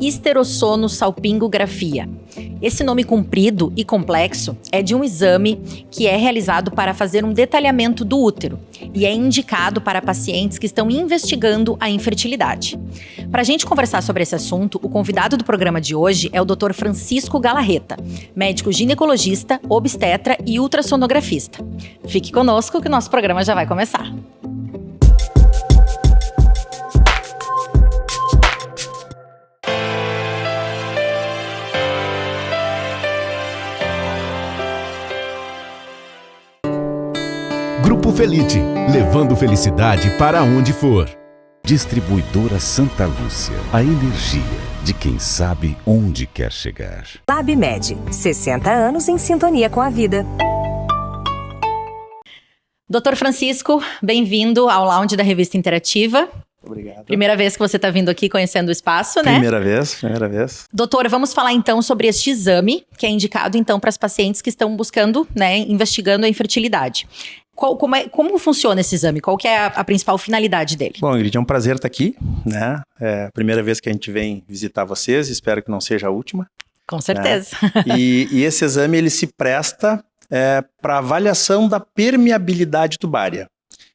histerossono-salpingografia. Esse nome comprido e complexo é de um exame que é realizado para fazer um detalhamento do útero e é indicado para pacientes que estão investigando a infertilidade. Para a gente conversar sobre esse assunto, o convidado do programa de hoje é o Dr. Francisco Galarreta, médico ginecologista, obstetra e ultrassonografista. Fique conosco que o nosso programa já vai começar. Grupo Felite, levando felicidade para onde for. Distribuidora Santa Lúcia, a energia de quem sabe onde quer chegar. LabMed, 60 anos em sintonia com a vida. Dr. Francisco, bem-vindo ao Lounge da Revista Interativa. Obrigado. Primeira vez que você está vindo aqui conhecendo o espaço, né? Primeira vez. Doutor, vamos falar então sobre este exame, que é indicado então para as pacientes que estão buscando, né, investigando a infertilidade. Como funciona esse exame? Qual que é a principal finalidade dele? Bom, Ingrid, é um prazer estar aqui, né? É a primeira vez que a gente vem visitar vocês, espero que não seja a última. Com certeza. Né? E esse exame, ele se presta para avaliação da permeabilidade tubária.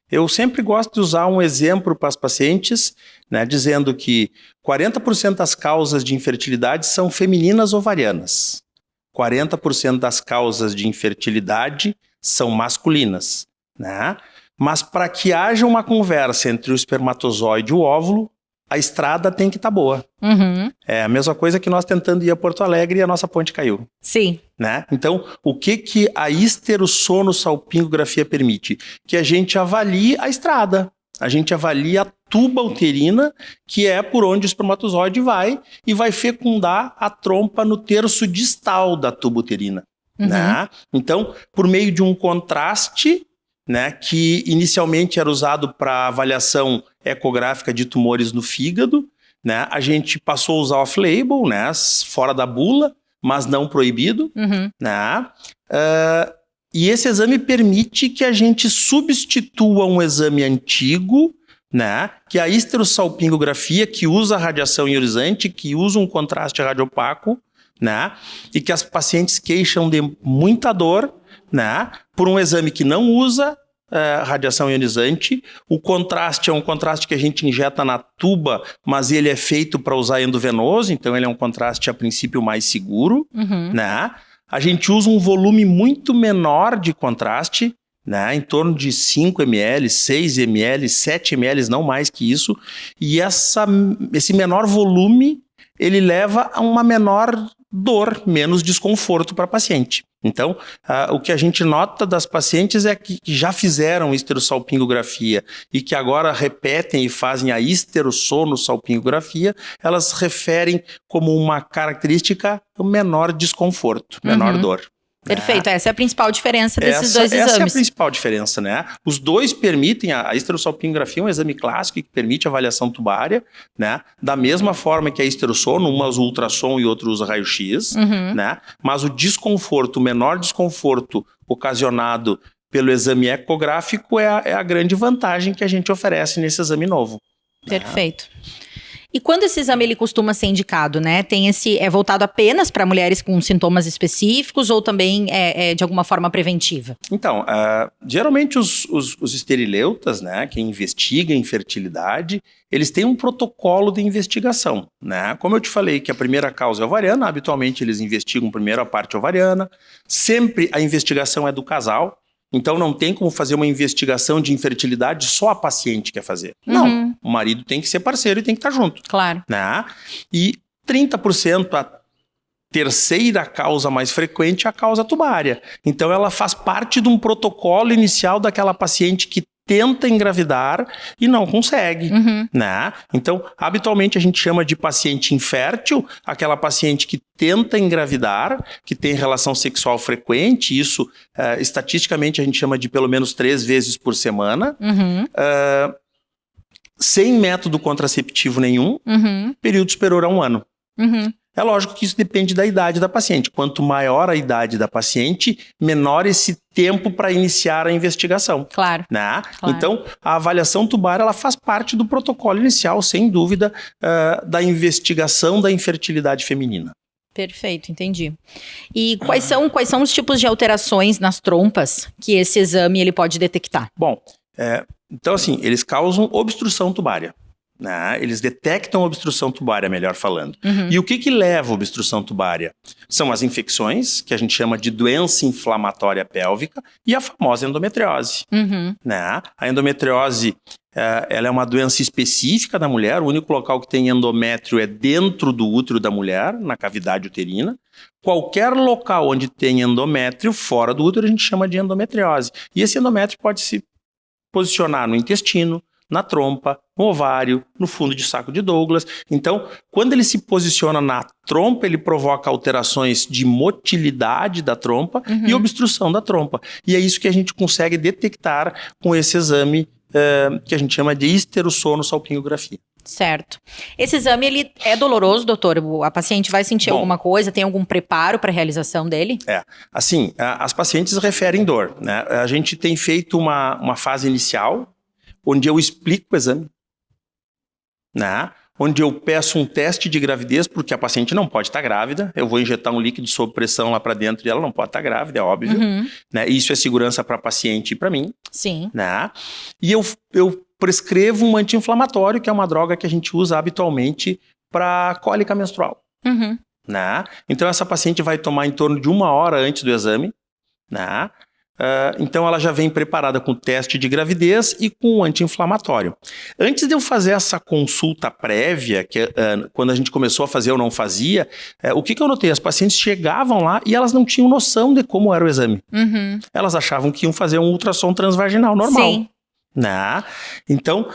Eu sempre gosto de usar um exemplo para as pacientes, né, dizendo que 40% das causas de infertilidade são femininas ovarianas. 40% das causas de infertilidade são masculinas, né? Mas para que haja uma conversa entre o espermatozoide e o óvulo, a estrada tem que estar boa. Uhum. É a mesma coisa que nós tentando ir a Porto Alegre e a nossa ponte caiu. Sim. Né? Então, o que a histerossono-salpingografia permite? Que a gente avalie a estrada, a gente avalie a tuba uterina, que é por onde o espermatozoide vai, e vai fecundar a trompa no terço distal da tuba uterina. Uhum. Né? Então, por meio de um contraste, né, que inicialmente era usado para avaliação ecográfica de tumores no fígado, né, a gente passou a usar off-label, né, fora da bula, mas não proibido. Uhum. Né? E esse exame permite que a gente substitua um exame antigo, né, que é a histerossalpingografia, que usa radiação ionizante, que usa um contraste radiopaco, né, e que as pacientes queixam de muita dor, né, por um exame que não usa radiação ionizante. O contraste é um contraste que a gente injeta na tuba, mas ele é feito para usar endovenoso, então ele é um contraste a princípio mais seguro. Uhum. Né? A gente usa um volume muito menor de contraste, né, em torno de 5 ml, 6 ml, 7 ml, não mais que isso, e esse menor volume ele leva a uma menor dor, menos desconforto para a paciente. Então, o que a gente nota das pacientes é que já fizeram histerossalpingografia e que agora repetem e fazem a histerossono-salpingografia, elas referem como uma característica o menor desconforto, menor dor. Perfeito, essa é a principal diferença desses dois exames. Essa é a principal diferença, né? Os dois permitem, a histerossalpingografia é um exame clássico que permite avaliação tubária, né? Da mesma forma que a histerossono, uma usa ultrassom e outra usa raio-x, né? Mas o desconforto, o menor desconforto ocasionado pelo exame ecográfico é a grande vantagem que a gente oferece nesse exame novo. Perfeito. E quando esse exame ele costuma ser indicado, né? É voltado apenas para mulheres com sintomas específicos ou também é de alguma forma preventiva? Então, geralmente os esterileutas, né, que investigam infertilidade, eles têm um protocolo de investigação, né? Como eu te falei que a primeira causa é ovariana, habitualmente eles investigam primeiro a parte ovariana, sempre a investigação é do casal. Então não tem como fazer uma investigação de infertilidade só a paciente quer fazer. Não, o marido tem que ser parceiro e tem que estar junto. Claro. Né? E 30%, a terceira causa mais frequente é a causa tubária. Então ela faz parte de um protocolo inicial daquela paciente que tenta engravidar e não consegue, né? Então, habitualmente a gente chama de paciente infértil, aquela paciente que tenta engravidar, que tem relação sexual frequente, isso estatisticamente a gente chama de pelo menos 3 vezes por semana, sem método contraceptivo nenhum, período superior a 1 ano. É lógico que isso depende da idade da paciente. Quanto maior a idade da paciente, menor esse tempo para iniciar a investigação. Claro. Né? Claro. Então, a avaliação tubar ela faz parte do protocolo inicial, sem dúvida, da investigação da infertilidade feminina. Perfeito, entendi. E quais são os tipos de alterações nas trompas que esse exame ele pode detectar? Bom, então assim, eles causam obstrução tubária. Né? Eles detectam obstrução tubária, melhor falando. E o que leva à obstrução tubária? São as infecções, que a gente chama de doença inflamatória pélvica, e a famosa endometriose. Né? A endometriose ela é uma doença específica da mulher, o único local que tem endométrio é dentro do útero da mulher, na cavidade uterina. Qualquer local onde tem endométrio fora do útero a gente chama de endometriose. E esse endométrio pode se posicionar no intestino, na trompa, no ovário, no fundo de saco de Douglas. Então, quando ele se posiciona na trompa, ele provoca alterações de motilidade da trompa e obstrução da trompa. E é isso que a gente consegue detectar com esse exame que a gente chama de histerossono-salpingografia. Certo. Esse exame, ele é doloroso, doutor? A paciente vai sentir alguma coisa? Tem algum preparo para a realização dele? Assim, as pacientes referem dor, né? A gente tem feito uma fase inicial, onde eu explico o exame, né? Onde eu peço um teste de gravidez, porque a paciente não pode estar grávida, eu vou injetar um líquido sob pressão lá para dentro e ela não pode estar grávida, é óbvio. Né? Isso é segurança para a paciente e para mim. Sim. Né? E eu prescrevo um anti-inflamatório, que é uma droga que a gente usa habitualmente para cólica menstrual. Né? Então essa paciente vai tomar em torno de 1 hora antes do exame, né? Então ela já vem preparada com o teste de gravidez e com o anti-inflamatório. Antes de eu fazer essa consulta prévia, que quando a gente começou a fazer eu não fazia, o que eu notei? As pacientes chegavam lá e elas não tinham noção de como era o exame. Elas achavam que iam fazer um ultrassom transvaginal normal. Sim. Né? Então,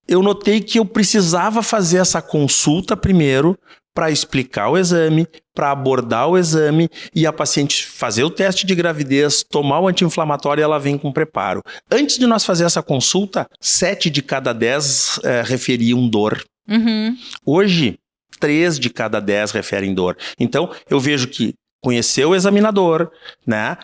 eu notei que eu precisava fazer essa consulta primeiro para explicar o exame, para abordar o exame e a paciente fazer o teste de gravidez, tomar o anti-inflamatório e ela vem com preparo. Antes de nós fazer essa consulta, 7 de cada 10 referiam dor. Hoje, 3 de cada 10 referem dor. Então, eu vejo que conhecer o examinador, né?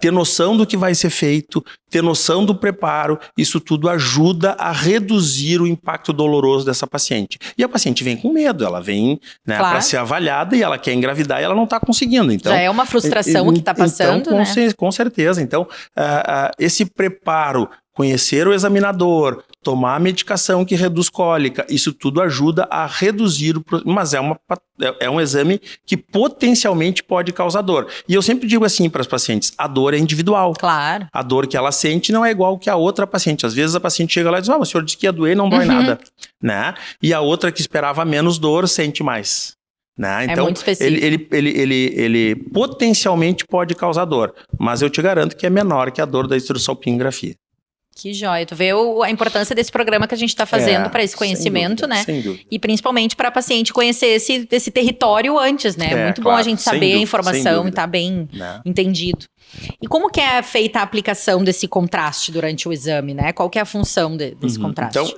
Ter noção do que vai ser feito, ter noção do preparo, isso tudo ajuda a reduzir o impacto doloroso dessa paciente. E a paciente vem com medo, ela vem, né, para ser avaliada e ela quer engravidar e ela não está conseguindo. Então, já é uma frustração que está passando, então, com certeza. Então, esse preparo, conhecer o examinador, tomar a medicação que reduz cólica, isso tudo ajuda a reduzir mas é um exame que potencialmente pode causar dor. E eu sempre digo assim para as pacientes, a dor é individual. Claro. A dor que ela sente não é igual que a outra paciente. Às vezes a paciente chega lá e diz, o senhor disse que ia doer, não dói nada. Né? E a outra que esperava menos dor sente mais. Né? Então, muito específico. ele potencialmente pode causar dor, mas eu te garanto que é menor que a dor da histerossalpingografia. Que joia. Tu vê a importância desse programa que a gente está fazendo para esse conhecimento, sem dúvida, né? Sem dúvida. E principalmente para a paciente conhecer esse território antes, né? É muito bom a gente saber a informação e estar bem entendido. E como que é feita a aplicação desse contraste durante o exame, né? Qual que é a função desse contraste? Então,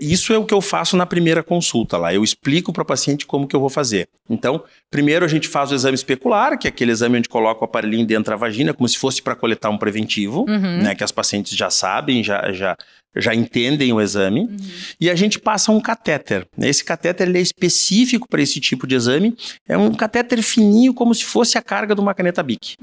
isso é o que eu faço na primeira consulta lá. Eu explico para o paciente como que eu vou fazer. Então, primeiro a gente faz o exame especular, que é aquele exame onde coloca o aparelhinho dentro da vagina, como se fosse para coletar um preventivo, né? Que as pacientes já sabem, já entendem o exame. E a gente passa um catéter. Esse catéter ele é específico para esse tipo de exame. É um catéter fininho, como se fosse a carga de uma caneta Bic.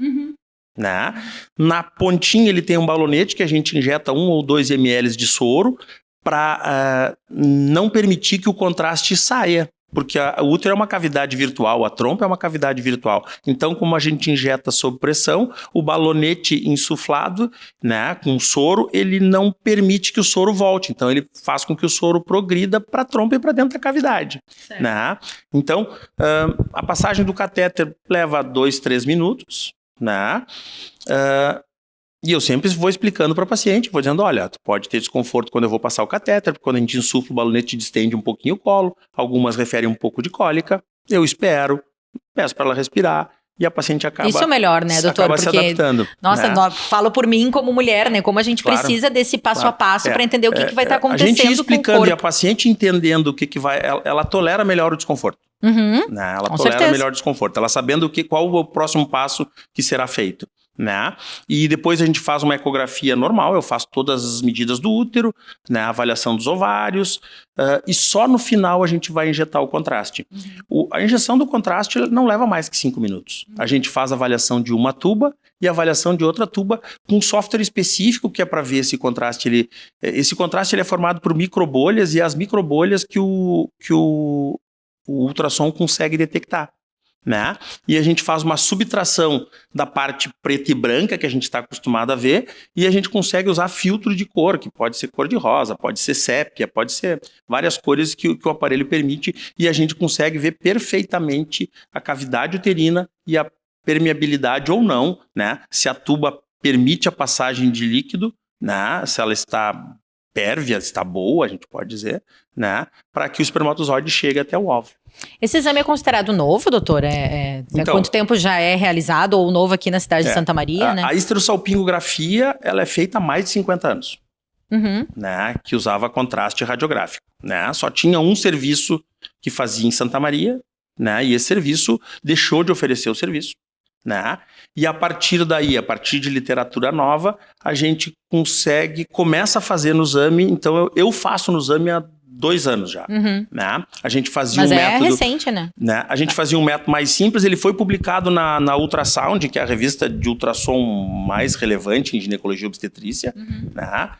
Né? Na pontinha ele tem um balonete que a gente injeta 1 ou 2 ml de soro para não permitir que o contraste saia. Porque o útero é uma cavidade virtual, a trompa é uma cavidade virtual. Então, como a gente injeta sob pressão, o balonete insuflado, né, com soro, ele não permite que o soro volte. Então, ele faz com que o soro progrida para a trompa e para dentro da cavidade. Né? Então, a passagem do catéter leva 2, 3 minutos. Né? E eu sempre vou explicando para o paciente, vou dizendo, olha, tu pode ter desconforto quando eu vou passar o catéter, porque quando a gente insufla o balonete distende um pouquinho o colo, algumas referem um pouco de cólica, eu espero, peço para ela respirar e a paciente acaba... Isso é melhor, né, doutor? Acaba se adaptando. Nossa, né? Falo por mim como mulher, né? Como a gente precisa desse passo a passo para entender o que vai estar acontecendo a gente explicando com o corpo. e a paciente entendendo o que vai... Ela tolera melhor o desconforto. Uhum. Né? Ela Com tolera certeza. melhor desconforto. Ela sabendo qual o próximo passo que será feito. Né? E depois a gente faz uma ecografia normal, eu faço todas as medidas do útero, né? A avaliação dos ovários, e só no final a gente vai injetar o contraste. A injeção do contraste não leva mais que 5 minutos. A gente faz a avaliação de uma tuba e a avaliação de outra tuba com um software específico que é para ver esse contraste. Esse contraste ele é formado por microbolhas e as microbolhas que o ultrassom consegue detectar. Né? E a gente faz uma subtração da parte preta e branca que a gente está acostumado a ver e a gente consegue usar filtro de cor, que pode ser cor de rosa, pode ser sépia, pode ser várias cores que o aparelho permite e a gente consegue ver perfeitamente a cavidade uterina e a permeabilidade ou não, né? Se a tuba permite a passagem de líquido, né? Se ela está pérvia, está boa, a gente pode dizer, né? Para que o espermatozoide chegue até o óvulo. Esse exame é considerado novo, doutor? Há Então, quanto tempo já é realizado ou novo aqui na cidade de Santa Maria, né? A esterossalpingografia, ela é feita há mais de 50 anos, né? Que usava contraste radiográfico, né? Só tinha um serviço que fazia em Santa Maria, né? E esse serviço deixou de oferecer o serviço, né? E a partir daí, a partir de literatura nova, a gente começa a fazer no exame. Então eu faço no exame há 2 anos já, né? A gente fazia Mas um é método, recente, né? A gente fazia um método mais simples, ele foi publicado na Ultrasound, que é a revista de ultrassom mais relevante em ginecologia e obstetrícia, né?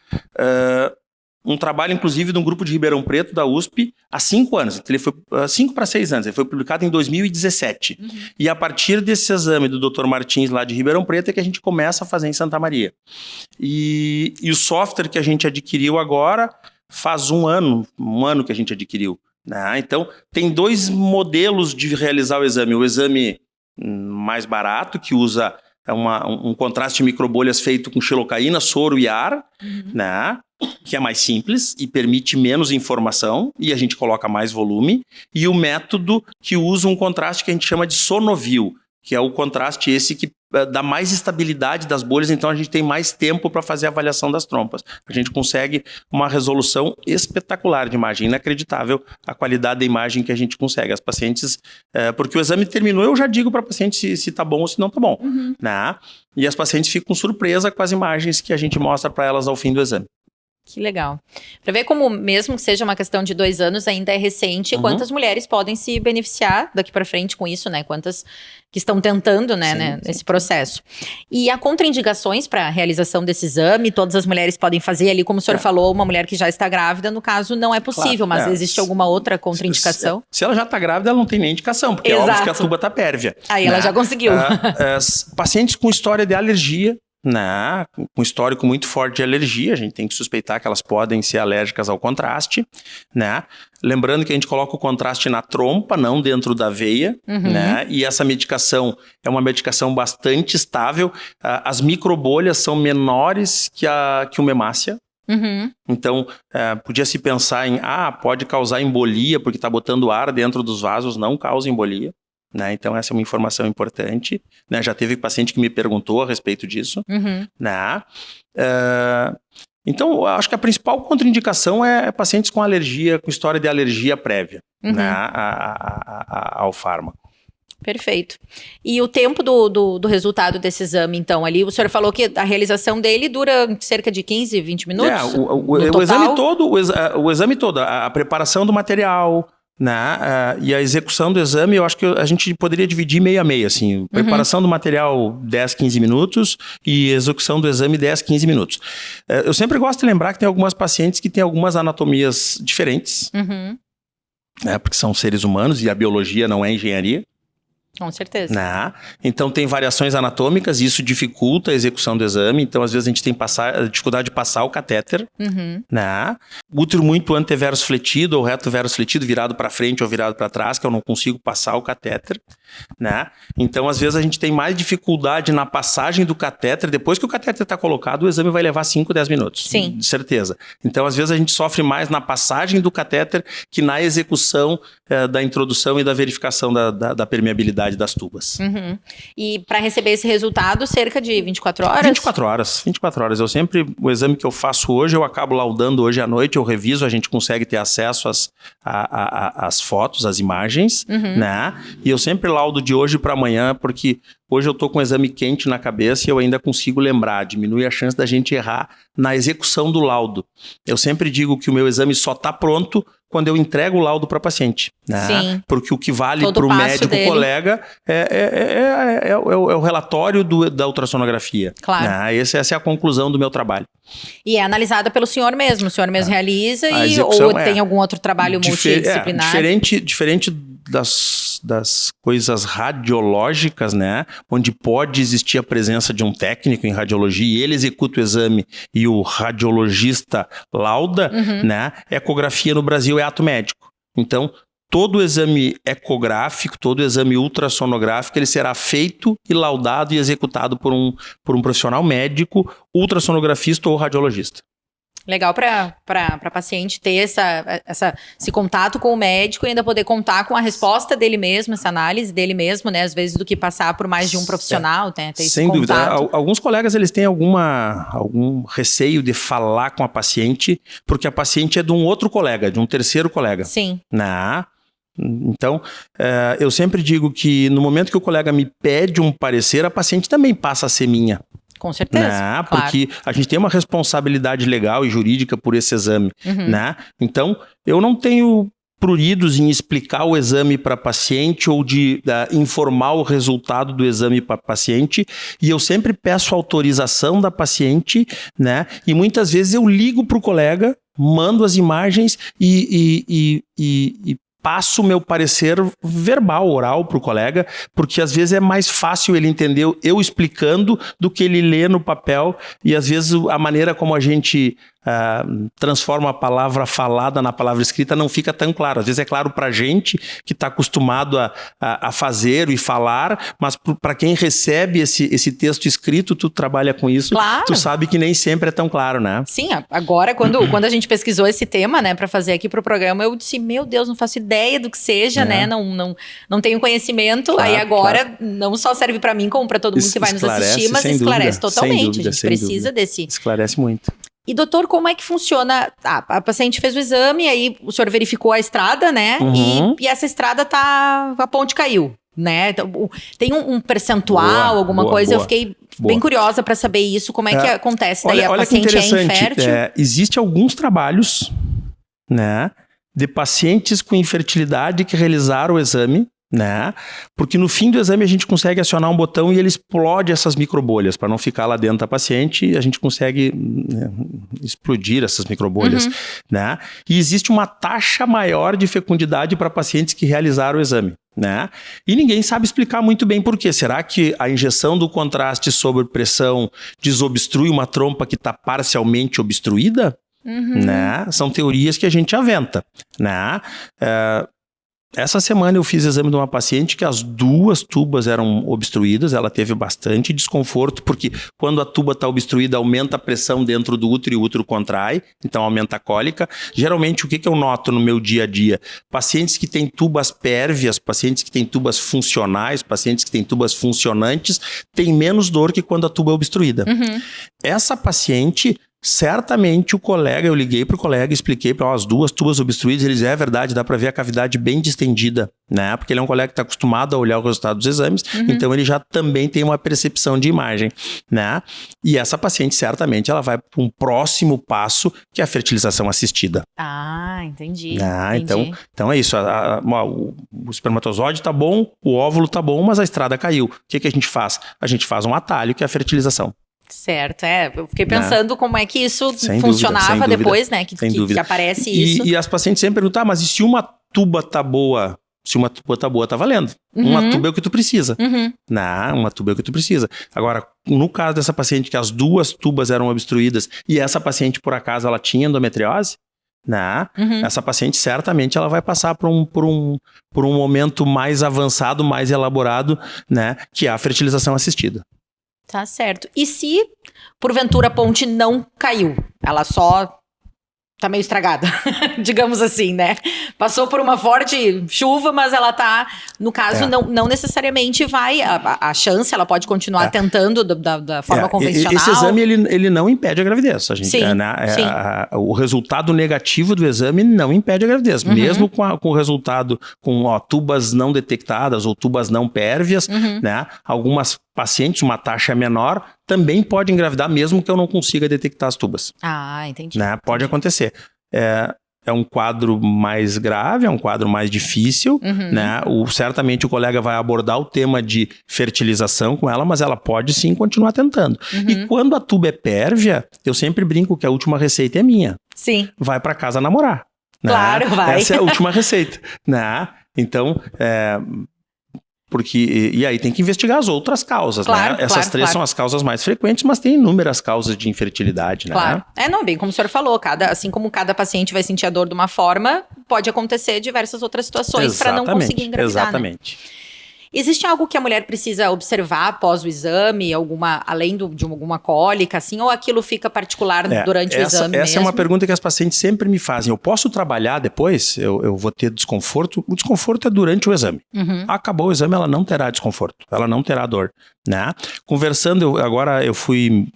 Um trabalho, inclusive, de um grupo de Ribeirão Preto, da USP, há 5 anos. Então, ele foi 5 para 6 anos. Ele foi publicado em 2017. E a partir desse exame do Dr. Martins, lá de Ribeirão Preto, é que a gente começa a fazer em Santa Maria. E o software que a gente adquiriu agora faz um ano que a gente adquiriu. Né? Então, tem 2 modelos de realizar o exame. O exame mais barato, que usa um contraste de microbolhas feito com xilocaína, soro e ar, né? Que é mais simples e permite menos informação e a gente coloca mais volume. E o método que usa um contraste que a gente chama de Sonovil, que é o contraste esse que dá mais estabilidade das bolhas, então a gente tem mais tempo para fazer a avaliação das trompas. A gente consegue uma resolução espetacular de imagem, inacreditável a qualidade da imagem que a gente consegue. As pacientes, porque o exame terminou, eu já digo para a paciente se tá bom ou se não tá bom. Né? E as pacientes ficam surpresas com as imagens que a gente mostra para elas ao fim do exame. Que legal. Para ver como, mesmo que seja uma questão de 2 anos, ainda é recente, quantas mulheres podem se beneficiar daqui para frente com isso, né? Quantas que estão tentando, né, nesse processo. E há contraindicações para a realização desse exame? Todas as mulheres podem fazer ali, como o senhor falou, uma mulher que já está grávida, no caso, não é possível, mas existe alguma outra contraindicação? Se ela já está grávida, ela não tem nem indicação, porque é óbvio que a tuba está pérvia. Aí ela já conseguiu. Pacientes com história de alergia, né, com histórico muito forte de alergia, a gente tem que suspeitar que elas podem ser alérgicas ao contraste, né? Lembrando que a gente coloca o contraste na trompa, não dentro da veia, né? E essa medicação é uma medicação bastante estável. As microbolhas são menores que uma hemácia. Então, podia se pensar em, pode causar embolia porque está botando ar dentro dos vasos, não causa embolia. Né? Então essa é uma informação importante, né? Já teve paciente que me perguntou a respeito disso, né? Então eu acho que a principal contraindicação é pacientes com alergia, com história de alergia prévia, né? Ao fármaco. Perfeito. E o tempo do resultado desse exame, então, ali, o senhor falou que a realização dele dura cerca de 15, 20 minutos? O exame todo, a preparação do material, né? E a execução do exame, eu acho que a gente poderia dividir meio a meio, assim, preparação do material 10, 15 minutos e execução do exame 10, 15 minutos. Eu sempre gosto de lembrar que tem algumas pacientes que têm algumas anatomias diferentes, né? Porque são seres humanos e a biologia não é engenharia. Com certeza. Né? Então tem variações anatômicas e isso dificulta a execução do exame. Então às vezes a gente tem dificuldade de passar o catéter. Né? Útero muito anteverso fletido ou reto verso fletido, virado para frente ou virado para trás, que eu não consigo passar o catéter. Né? Então às vezes a gente tem mais dificuldade na passagem do catéter. Depois que o catéter está colocado, o exame vai levar 5, 10 minutos. Sim. De certeza. Então às vezes a gente sofre mais na passagem do catéter que na execução da introdução e da verificação da permeabilidade permeabilidade das tubas. E para receber esse resultado, cerca de 24 horas? 24 horas. O exame que eu faço hoje, eu acabo laudando hoje à noite, eu reviso, a gente consegue ter acesso às fotos, às imagens, né? E eu sempre laudo de hoje para amanhã, porque hoje eu tô com o exame quente na cabeça e eu ainda consigo lembrar, diminui a chance da gente errar na execução do laudo. Eu sempre digo que o meu exame só tá pronto quando eu entrego o laudo para paciente, né? Sim. Porque o que vale para o médico colega é o relatório da ultrassonografia. Claro. Né? Essa é a conclusão do meu trabalho. E é analisada pelo senhor mesmo? O senhor mesmo realiza ou tem algum outro trabalho multidisciplinar? Diferente das coisas radiológicas, né? Onde pode existir a presença de um técnico em radiologia e ele executa o exame e o radiologista lauda, né? Ecografia no Brasil é ato médico. Então, todo exame ecográfico, todo exame ultrassonográfico, ele será feito e laudado e executado por um profissional médico, ultrassonografista ou radiologista. Legal para paciente ter esse contato com o médico e ainda poder contar com a resposta dele mesmo, essa análise dele mesmo, né? Às vezes do que passar por mais de um profissional, né? Ter Sem dúvida. Alguns colegas, eles têm algum receio de falar com a paciente, porque a paciente é de um outro colega, de um terceiro colega. Sim. Né? Então, eu sempre digo que no momento que o colega me pede um parecer, a paciente também passa a ser minha. Com certeza, né? Porque a gente tem uma responsabilidade legal e jurídica por esse exame, né? Então, eu não tenho pruridos em explicar o exame para paciente ou de informar o resultado do exame para paciente, e eu sempre peço autorização da paciente, né? E muitas vezes eu ligo para o colega, mando as imagens e passo o meu parecer verbal, oral para o colega, porque às vezes é mais fácil ele entender eu explicando do que ele lê no papel, e às vezes a maneira como a gente transforma a palavra falada na palavra escrita não fica tão claro. Às vezes é claro para a gente que está acostumado a fazer e falar, mas para quem recebe esse texto escrito, tu trabalha com isso, claro. Tu sabe que nem sempre é tão claro, né? Sim, agora quando a gente pesquisou esse tema, né, para fazer aqui pro programa, eu disse, meu Deus, não faço ideia do que seja, né, não tenho conhecimento, claro, aí agora não só serve para mim como para todo mundo que vai nos assistir, mas esclarece totalmente, a gente precisa desse... Esclarece muito. E doutor, como é que funciona? A paciente fez o exame, aí o senhor verificou a estrada, né? E essa estrada a ponte caiu, né? Então, tem um percentual, alguma coisa? Eu fiquei bem curiosa para saber isso, como é que acontece. Daí a paciente é infértil? Existem alguns trabalhos, né, de pacientes com infertilidade que realizaram o exame, né? Porque no fim do exame a gente consegue acionar um botão e ele explode essas microbolhas. Para não ficar lá dentro da paciente, a gente consegue, né, explodir essas microbolhas, né? E existe uma taxa maior de fecundidade para pacientes que realizaram o exame, né? E ninguém sabe explicar muito bem por quê. Será que a injeção do contraste sob pressão desobstrui uma trompa que está parcialmente obstruída? Né? São teorias que a gente aventa, né? Essa semana eu fiz exame de uma paciente que as duas tubas eram obstruídas, ela teve bastante desconforto, porque quando a tuba está obstruída, aumenta a pressão dentro do útero e o útero contrai, então aumenta a cólica. Geralmente, o que eu noto no meu dia a dia? Pacientes que têm tubas pérvias, pacientes que têm tubas funcionais, pacientes que têm tubas funcionantes, têm menos dor que quando a tuba é obstruída. Essa paciente... Certamente eu liguei pro colega, expliquei para as duas tubas obstruídas, ele disse, é verdade, dá para ver a cavidade bem distendida, né? Porque ele é um colega que está acostumado a olhar o resultado dos exames, então ele já também tem uma percepção de imagem, né? E essa paciente, certamente, ela vai para um próximo passo, que é a fertilização assistida. Ah, entendi. Entendi. Então é isso, o espermatozoide tá bom, o óvulo tá bom, mas a estrada caiu. O que a gente faz? A gente faz um atalho, que é a fertilização. Certo, eu fiquei pensando como é que isso funcionava depois, né, que aparece isso. E as pacientes sempre perguntam, mas e se uma tuba tá boa? Se uma tuba tá boa, tá valendo. Uma tuba é o que tu precisa. Uma tuba é o que tu precisa. Agora, no caso dessa paciente que as duas tubas eram obstruídas e essa paciente, por acaso, ela tinha endometriose, essa paciente certamente ela vai passar por um momento mais avançado, mais elaborado, né, que é a fertilização assistida. Tá certo. E se, porventura, a ponte não caiu? Ela só tá meio estragada, digamos assim, né? Passou por uma forte chuva, mas ela tá, no caso, não necessariamente vai, a chance, ela pode continuar tentando da forma convencional. Esse exame, ele não impede a gravidez. A gente, Sim, sim. O resultado negativo do exame não impede a gravidez. Mesmo com o resultado com tubas não detectadas ou tubas não pérvias, né? Algumas pacientes, uma taxa menor, também pode engravidar, mesmo que eu não consiga detectar as tubas. Ah, entendi. Né? Pode acontecer. É um quadro mais grave, é um quadro mais difícil, né? Certamente o colega vai abordar o tema de fertilização com ela, mas ela pode sim continuar tentando. E quando a tuba é pérvia, eu sempre brinco que a última receita é minha. Sim. Vai para casa namorar. Né? Claro, vai. Essa é a última receita. Né? Então, e aí tem que investigar as outras causas, claro, né? Essas três são as causas mais frequentes, mas tem inúmeras causas de infertilidade, né? Claro. Bem como o senhor falou, assim como cada paciente vai sentir a dor de uma forma, pode acontecer diversas outras situações para não conseguir engravidar. Exatamente. Né? Existe algo que a mulher precisa observar após o exame, além de alguma cólica, assim, ou aquilo fica particular durante o exame mesmo? Essa é uma pergunta que as pacientes sempre me fazem. Eu posso trabalhar depois? Eu vou ter desconforto? O desconforto é durante o exame. Acabou o exame, ela não terá desconforto, ela não terá dor, né? Conversando,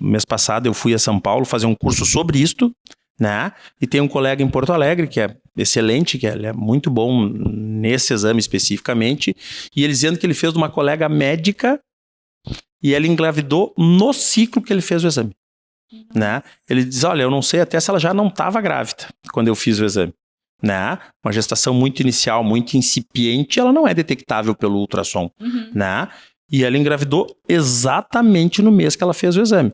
mês passado eu fui a São Paulo fazer um curso sobre isto, né? E tem um colega em Porto Alegre que é excelente, que ele é muito bom nesse exame especificamente, e ele dizendo que ele fez de uma colega médica e ela engravidou no ciclo que ele fez o exame, né? Ele diz, olha, eu não sei até se ela já não estava grávida quando eu fiz o exame, né? Uma gestação muito inicial, muito incipiente, ela não é detectável pelo ultrassom, né? E ela engravidou exatamente no mês que ela fez o exame.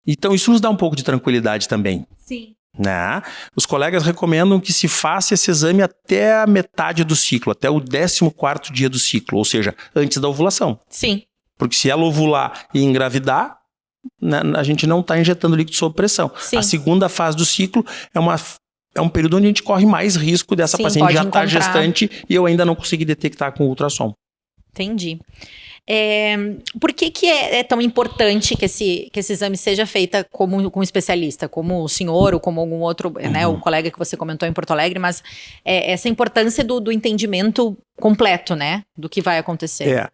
Então isso nos dá um pouco de tranquilidade também. Sim. Né? Os colegas recomendam que se faça esse exame até a metade do ciclo, até o 14º dia do ciclo, ou seja, antes da ovulação. Sim. Porque se ela ovular e engravidar, né, a gente não está injetando líquido sob pressão. Sim. A segunda fase do ciclo é um período onde a gente corre mais risco dessa paciente já estar gestante e eu ainda não consegui detectar com ultrassom. Entendi. Por que é tão importante que esse exame seja feito com um especialista, como o senhor ou como algum outro, né, o colega que você comentou em Porto Alegre, mas essa importância do entendimento completo, né, do que vai acontecer?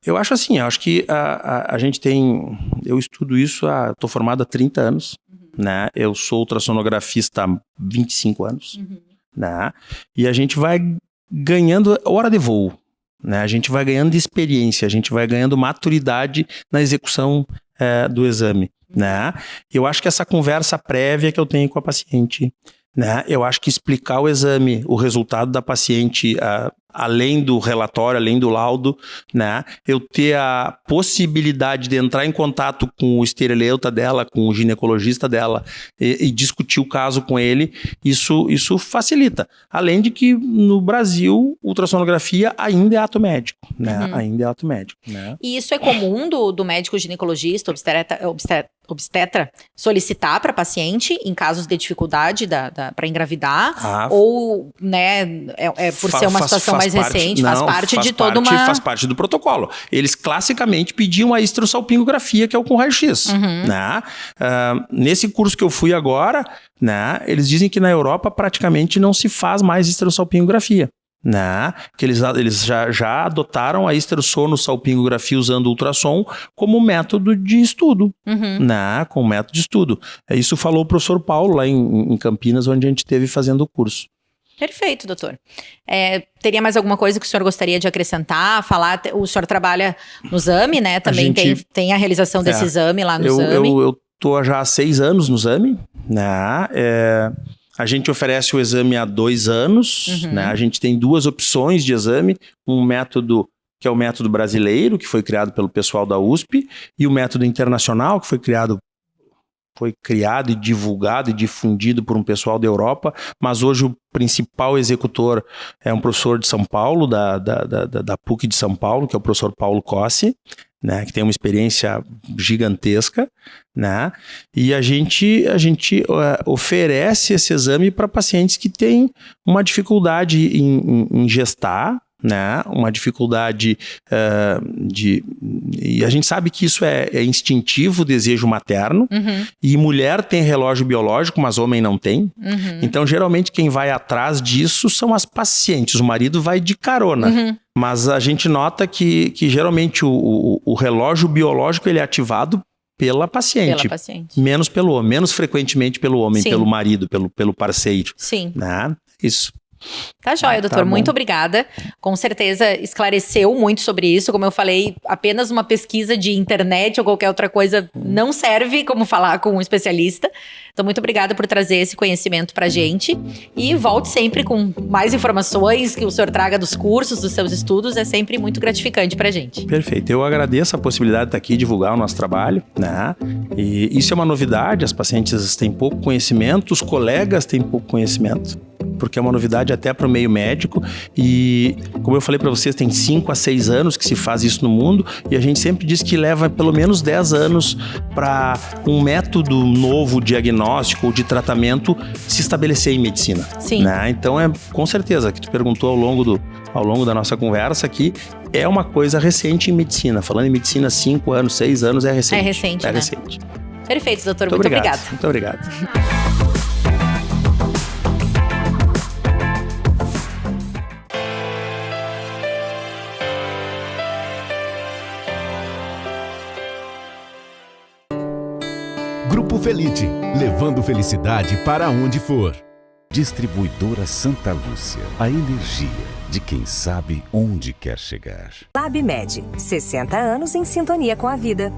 Eu acho assim, eu acho que a gente eu estudo isso, estou formado há 30 anos, né, eu sou ultrassonografista há 25 anos, né, e a gente vai ganhando hora de voo. Né? A gente vai ganhando experiência, a gente vai ganhando maturidade na execução do exame. Né? Eu acho que essa conversa prévia que eu tenho com a paciente, né? Eu acho que explicar o exame, o resultado da paciente, além do relatório, além do laudo, né? Eu ter a possibilidade de entrar em contato com o esterileuta dela, com o ginecologista dela e discutir o caso com ele, isso facilita. Além de que no Brasil, ultrassonografia ainda é ato médico, né? Ainda é ato médico, né? E isso é comum do médico ginecologista, obstetra solicitar para paciente em casos de dificuldade para engravidar? Ou, né, por ser uma situação mais recente, faz parte de toda uma... Faz parte do protocolo. Eles classicamente pediam a histerosalpingografia, que é o com raio-x. Né? Nesse curso que eu fui agora, né, eles dizem que na Europa praticamente não se faz mais histerosalpingografia. Né? Que eles já adotaram a histerossono-salpingografia usando ultrassom como método de estudo, né? Como método de estudo. Isso falou o professor Paulo lá em Campinas, onde a gente esteve fazendo o curso. Perfeito, doutor. Teria mais alguma coisa que o senhor gostaria de acrescentar, falar? O senhor trabalha no ZAMI, né? Também tem a realização desse exame lá no ZAMI. Eu estou já há 6 anos no ZAMI, né? A gente oferece o exame há 2 anos, né? A gente tem 2 opções de exame, um método que é o método brasileiro, que foi criado pelo pessoal da USP, e o método internacional, que foi criado e divulgado e difundido por um pessoal da Europa, mas hoje o principal executor é um professor de São Paulo, da PUC de São Paulo, que é o professor Paulo Cossi, né, que tem uma experiência gigantesca, né, e a gente oferece esse exame para pacientes que têm uma dificuldade em gestar, né? Uma dificuldade e a gente sabe que isso é instintivo, o desejo materno, e mulher tem relógio biológico, mas homem não tem. Então, geralmente, quem vai atrás disso são as pacientes. O marido vai de carona. Mas a gente nota que geralmente o relógio biológico ele é ativado pela paciente. Menos pelo homem, menos frequentemente pelo homem, pelo marido, pelo parceiro. Sim. Né? Isso. Tá joia, doutor. Muito obrigada. Com certeza esclareceu muito sobre isso. Como eu falei, apenas uma pesquisa de internet ou qualquer outra coisa não serve como falar com um especialista. Então, muito obrigada por trazer esse conhecimento pra gente. E volte sempre com mais informações que o senhor traga dos cursos, dos seus estudos. É sempre muito gratificante pra gente. Perfeito. Eu agradeço a possibilidade de estar aqui e divulgar o nosso trabalho, né? E isso é uma novidade. As pacientes têm pouco conhecimento, os colegas têm pouco conhecimento, porque é uma novidade até para o meio médico e, como eu falei para vocês, tem 5 a 6 anos que se faz isso no mundo e a gente sempre diz que leva pelo menos 10 anos para um método novo diagnóstico ou de tratamento se estabelecer em medicina. Sim. Né? Então, com certeza, que tu perguntou ao longo da nossa conversa aqui, é uma coisa recente em medicina. Falando em medicina, 5 anos, 6 anos é recente. É recente, né? Recente. Perfeito, doutor. Muito obrigada. Muito obrigado. Grupo Felite, levando felicidade para onde for. Distribuidora Santa Lúcia, a energia de quem sabe onde quer chegar. Lab Med, 60 anos em sintonia com a vida.